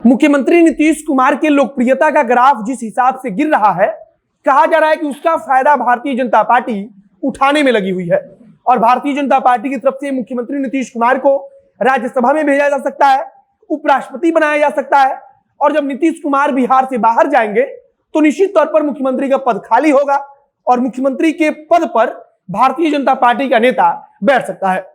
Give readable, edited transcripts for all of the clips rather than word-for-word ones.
मुख्यमंत्री नीतीश कुमार के लोकप्रियता का ग्राफ जिस हिसाब से गिर रहा है, कहा जा रहा है कि उसका फायदा भारतीय जनता पार्टी उठाने में लगी हुई है और भारतीय जनता पार्टी की तरफ से मुख्यमंत्री नीतीश कुमार को राज्यसभा में भेजा जा सकता है, उपराष्ट्रपति बनाया जा सकता है और जब नीतीश कुमार बिहार से बाहर जाएंगे तो निश्चित तौर पर मुख्यमंत्री का पद खाली होगा और मुख्यमंत्री के पद पर भारतीय जनता पार्टी का नेता बैठ सकता है।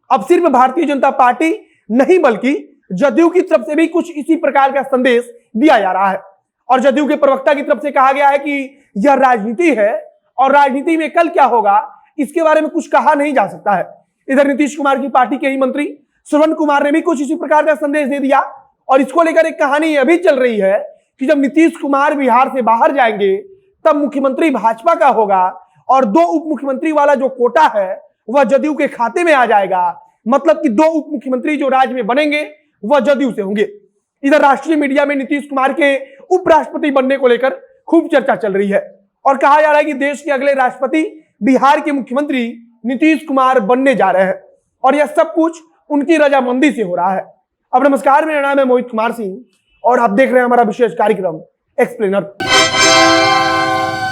अब सिर्फ भारतीय जनता पार्टी नहीं बल्कि जदयू की तरफ से भी कुछ इसी प्रकार का संदेश दिया जा रहा है और जदयू के प्रवक्ता की तरफ से कहा गया है कि यह राजनीति है और राजनीति में कल क्या होगा इसके बारे में कुछ कहा नहीं जा सकता है। इधर नीतीश कुमार की पार्टी के ही मंत्री श्रवण कुमार ने भी कुछ इसी प्रकार का संदेश दे दिया और इसको लेकर एक कहानी अभी चल रही है कि जब नीतीश कुमार बिहार से बाहर जाएंगे तब मुख्यमंत्री भाजपा का होगा और दो उप मुख्यमंत्री वाला जो कोटा है वह जदयू के खाते में आ जाएगा। मतलब कि दो उप मुख्यमंत्री जो राज्य में बनेंगे वह जदयू से होंगे। इधर राष्ट्रीय मीडिया में नीतीश कुमार के उपराष्ट्रपति बनने को लेकर खूब चर्चा चल रही है और कहा जा रहा है कि देश के अगले राष्ट्रपति बिहार के मुख्यमंत्री नीतीश कुमार बनने जा रहे हैं और यह सब कुछ उनकी रजामंदी से हो रहा है। अब नमस्कार, मेरा नाम है मोहित कुमार सिंह और आप देख रहे हैं हमारा विशेष कार्यक्रम एक्सप्लेनर।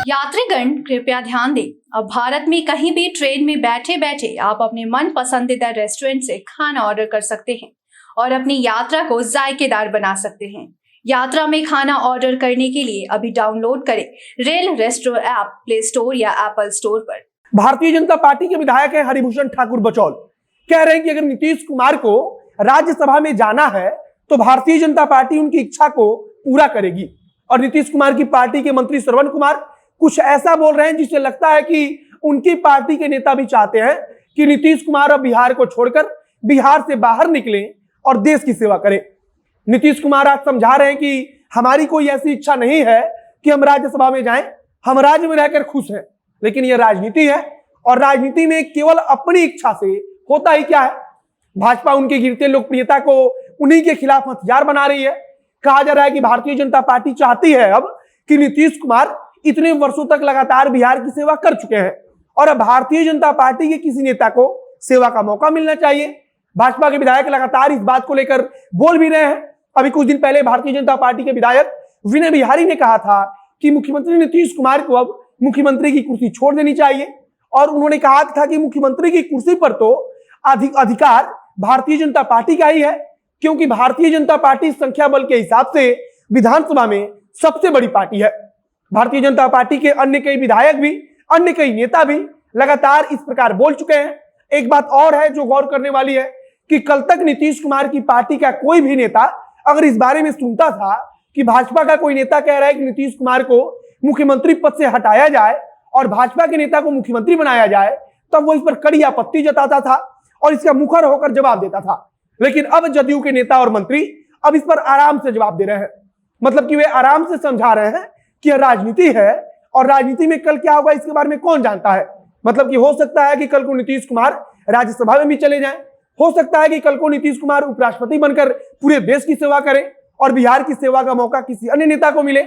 यात्रीगण कृपया ध्यान दें, अब भारत में कहीं भी ट्रेन में बैठे बैठे आप अपने मन पसंदीदा रेस्टोरेंट से खाना ऑर्डर कर सकते हैं और अपनी यात्रा को जायकेदार बना सकते हैं। यात्रा में खाना ऑर्डर करने के लिए अभी डाउनलोड करें rail resto app play store या एप्पल स्टोर पर। भारतीय जनता पार्टी के विधायक हैं हरिभूषण ठाकुर बचौल, कह रहे हैं कि अगर नीतीश कुमार को राज्यसभा में जाना है तो भारतीय जनता पार्टी उनकी इच्छा को पूरा करेगी। और नीतीश कुमार की पार्टी के मंत्री श्रवण कुमार कुछ ऐसा बोल रहे हैं जिससे लगता है कि उनकी पार्टी के नेता भी चाहते हैं कि नीतीश कुमार अब बिहार को छोड़कर बिहार से बाहर निकलें और देश की सेवा करें। नीतीश कुमार आज समझा रहे हैं कि हमारी कोई ऐसी इच्छा नहीं है कि हम राज्यसभा में जाएं, हम राज्य में रहकर खुश हैं, लेकिन यह राजनीति है और राजनीति में केवल अपनी इच्छा से होता ही क्या है। भाजपा उनके गिरते लोकप्रियता को उन्हीं के खिलाफ हथियार बना रही है। कहा जा रहा है कि भारतीय जनता पार्टी चाहती है अब कि नीतीश कुमार इतने वर्षों तक लगातार बिहार की सेवा कर चुके हैं और अब भारतीय जनता पार्टी के किसी नेता को सेवा का मौका मिलना चाहिए। भाजपा के विधायक लगातार इस बात को लेकर बोल भी रहे हैं। अभी कुछ दिन पहले भारतीय जनता पार्टी के विधायक विनय बिहारी ने कहा था कि मुख्यमंत्री नीतीश कुमार को अब मुख्यमंत्री की कुर्सी छोड़ देनी चाहिए और उन्होंने कहा था कि मुख्यमंत्री की कुर्सी पर तो अधिकार भारतीय जनता पार्टी का ही है, क्योंकि भारतीय जनता पार्टी संख्या बल के हिसाब से विधानसभा में सबसे बड़ी पार्टी है। भारतीय जनता पार्टी के अन्य कई विधायक भी, अन्य कई नेता भी लगातार इस प्रकार बोल चुके हैं। एक बात और है जो गौर करने वाली है कि कल तक नीतीश कुमार की पार्टी का कोई भी नेता अगर इस बारे में सुनता था कि भाजपा का कोई नेता कह रहा है कि नीतीश कुमार को मुख्यमंत्री पद से हटाया जाए और भाजपा के नेता को मुख्यमंत्री बनाया जाए, तब वो इस पर कड़ी आपत्ति जताता था और इसका मुखर होकर जवाब देता था। लेकिन अब जदयू के नेता और मंत्री अब इस पर आराम से जवाब दे रहे हैं। मतलब कि वे आराम से समझा रहे हैं कि यह राजनीति है और राजनीति में कल क्या होगा इसके बारे में कौन जानता है। मतलब कि हो सकता है कि कल को नीतीश कुमार राज्यसभा में भी चले जाएं, हो सकता है कि कल को नीतीश कुमार उपराष्ट्रपति बनकर पूरे देश की सेवा करें और बिहार की सेवा का मौका किसी अन्य नेता को मिले।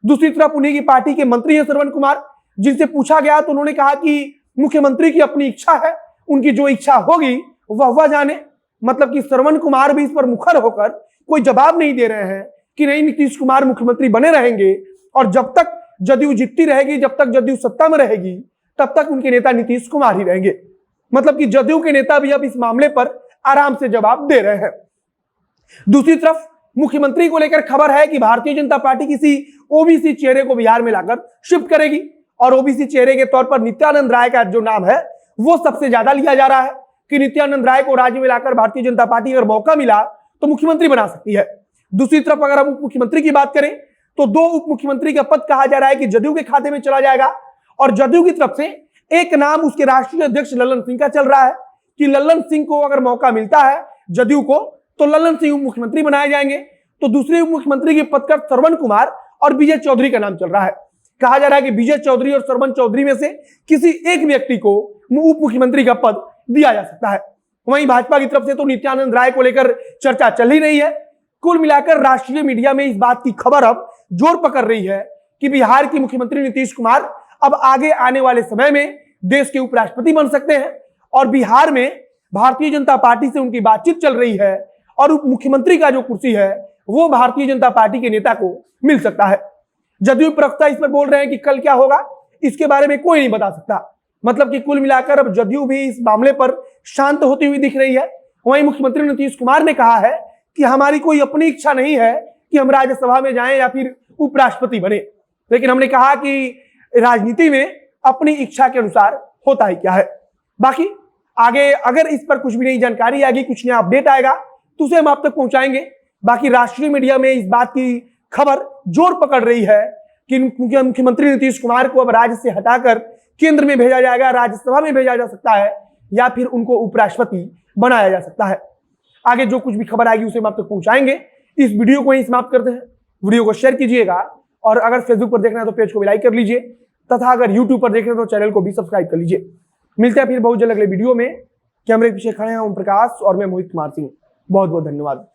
दूसरी तरफ उन्हीं की पार्टी के मंत्री हैं श्रवण कुमार, जिनसे पूछा गया तो उन्होंने कहा कि मुख्यमंत्री की अपनी इच्छा है, उनकी जो इच्छा होगी वह जाने। मतलब कि श्रवण कुमार भी इस पर मुखर होकर कोई जवाब नहीं दे रहे हैं कि नहीं, नीतीश कुमार मुख्यमंत्री बने रहेंगे और जब तक जदयू जीतती रहेगी, जब तक जदयू सत्ता में रहेगी, तब तक उनके नेता नीतीश कुमार ही रहेंगे। मतलब कि जदयू के नेता भी अब इस मामले पर आराम से जवाब दे रहे हैं। दूसरी तरफ मुख्यमंत्री को लेकर खबर है कि भारतीय जनता पार्टी किसी ओबीसी चेहरे को बिहार में लाकर शिफ्ट करेगी और ओबीसी चेहरे के तौर पर नित्यानंद राय का जो नाम है वो सबसे ज्यादा लिया जा रहा है कि नित्यानंद राय को राज्य में लाकर भारतीय जनता पार्टी अगर मौका मिला तो मुख्यमंत्री बना सकती है। दूसरी तरफ अगर हम उप मुख्यमंत्री की बात करें तो दो उप मुख्यमंत्री का पद कहा जा रहा है कि जदयू के खाते में चला जाएगा और जदयू की तरफ से एक नाम उसके राष्ट्रीय अध्यक्ष लल्लन सिंह का चल रहा है कि लल्लन सिंह को अगर मौका मिलता है जदयू को तो लल्लन सिंह उप मुख्यमंत्री बनाए जाएंगे। तो दूसरे उप मुख्यमंत्री के पद पर श्रवण कुमार और विजय चौधरी का नाम चल रहा है। कहा जा रहा है कि विजय चौधरी और श्रवण चौधरी में से किसी एक व्यक्ति को उप मुख्यमंत्री का पद दिया जा सकता है। वहीं भाजपा की तरफ से तो नित्यानंद राय को लेकर चर्चा चल ही रही है। कुल मिलाकर राष्ट्रीय मीडिया में इस बात की खबर अब जोर पकड़ रही है कि बिहार के मुख्यमंत्री नीतीश कुमार अब आगे आने वाले समय में देश के उपराष्ट्रपति बन सकते हैं और बिहार में भारतीय जनता पार्टी से उनकी बातचीत चल रही है और उप मुख्यमंत्री का जो कुर्सी है वो भारतीय जनता पार्टी के नेता को मिल सकता है। जदयू प्रवक्ता इस पर बोल रहे हैं कि कल क्या होगा इसके बारे में कोई नहीं बता सकता। मतलब कि कुल मिलाकर अब जदयू भी इस मामले पर शांत होती हुई दिख रही है। वहीं मुख्यमंत्री नीतीश कुमार ने कहा है कि हमारी कोई अपनी इच्छा नहीं है कि हम राज्यसभा में जाएं या फिर उपराष्ट्रपति बने, लेकिन हमने कहा कि राजनीति में अपनी इच्छा के अनुसार होता ही क्या है। बाकी आगे अगर इस पर कुछ भी नई जानकारी आएगी, कुछ नया अपडेट आएगा तो उसे हम आप तक पहुंचाएंगे। बाकी राष्ट्रीय मीडिया में इस बात की खबर जोर पकड़ रही है कि मुख्यमंत्री नीतीश कुमार को अब राज्य से हटाकर केंद्र में भेजा जाएगा, राज्यसभा में भेजा जा सकता है या फिर उनको उपराष्ट्रपति बनाया जा सकता है। आगे जो कुछ भी खबर आएगी उसे हम आप तक पहुंचाएंगे। इस वीडियो को यहीं समाप्त करते हैं। वीडियो को शेयर कीजिएगा और अगर फेसबुक पर देखना है तो पेज को भी लाइक कर लीजिए तथा अगर यूट्यूब पर देख रहे हैं तो चैनल को भी सब्सक्राइब कर लीजिए। मिलते हैं फिर बहुत जल्द अगले वीडियो में। कैमरे के पीछे खड़े हैं ओम प्रकाश और मैं मोहित कुमार सिंह। बहुत बहुत धन्यवाद।